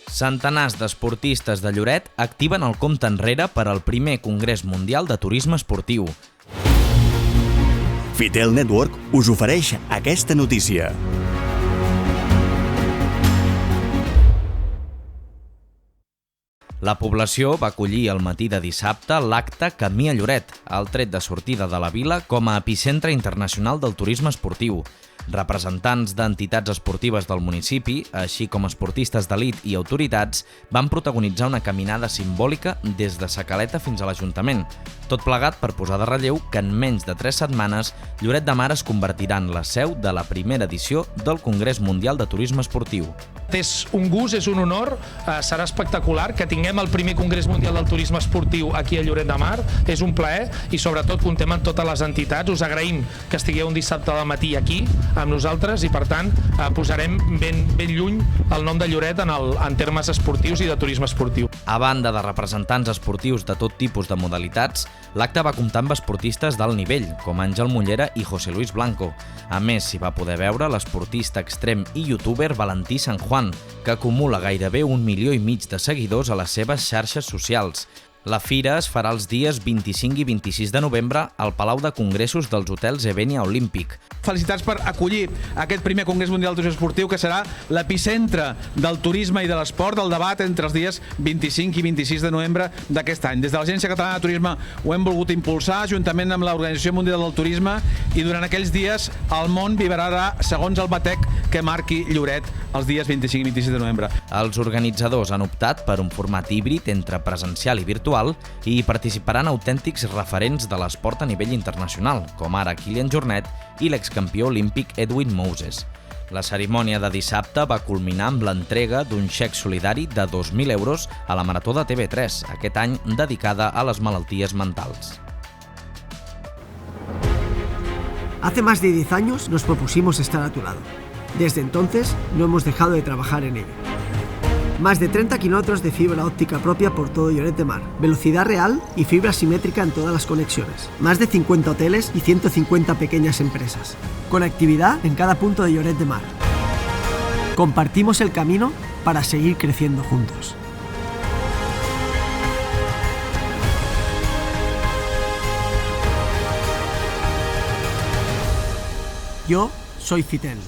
Centenars d'esportistes de Lloret activen el compte enrere per al primer Congrés Mundial de Turisme Esportiu. Fitel Network us ofereix aquesta notícia. La població va acollir el matí de dissabte l'acte Camí a Lloret, el tret de sortida de la vila com a epicentre internacional del turisme esportiu. Representants d'entitats esportives del municipi, així com esportistes d'elit i autoritats, van protagonitzar una caminada simbòlica des de Sa Caleta fins a l'Ajuntament, tot plegat per posar de relleu que en menys de 3 setmanes Lloret de Mar es convertirà en la seu de la primera edició del Congrés Mundial de Turisme Esportiu. És un gust, és un honor, serà espectacular que tinguem el primer Congrés Mundial del Turisme Esportiu aquí a Lloret de Mar, és un plaer i sobretot comptem amb totes les entitats. Us agraïm que estigueu un dissabte al matí aquí amb nosaltres i per tant posarem ben lluny el nom de Lloret en termes esportius i de turisme esportiu. A banda de representants esportius de tot tipus de modalitats, l'acte va comptar amb esportistes d'alt nivell, com Àngel Mollera i José Luis Blanco. A més, s'hi va poder veure l'esportista extrem i youtuber Valentí San Juan, que acumula gairebé 1,5 milions de seguidors a les seves xarxes socials. La fira es farà els dies 25 i 26 de novembre al Palau de Congressos dels Hotels Evenia Olímpic. Felicitats per acollir aquest primer Congrés Mundial de Turisme Esportiu, que serà l'epicentre del turisme i de l'esport, del debat entre els dies 25 i 26 de novembre d'aquest any. Des de l'Agència Catalana de Turisme ho hem volgut impulsar, juntament amb l'Organització Mundial del Turisme, i durant aquells dies el món vibrarà segons el batec que marqui Lloret els dies 25 i 26 de novembre. Els organitzadors han optat per un format híbrid entre presencial i virtual i hi participaran autèntics referents de l'esport a nivell internacional, com ara Kilian Jornet i l'excampió olímpic Edwin Moses. La cerimònia de dissabte va culminar amb l'entrega d'un xec solidari de 2.000 euros a la Marató de TV3, aquest any dedicada a les malalties mentals. Hace más de 10 años nos propusimos estar a tu lado. Desde entonces no hemos dejado de trabajar en ello. Más de 30 kilómetros de fibra óptica propia por todo Lloret de Mar, velocidad real y fibra simétrica en todas las conexiones. Más de 50 hoteles y 150 pequeñas empresas. Conectividad en cada punto de Lloret de Mar. Compartimos el camino para seguir creciendo juntos. Yo soy Fitel.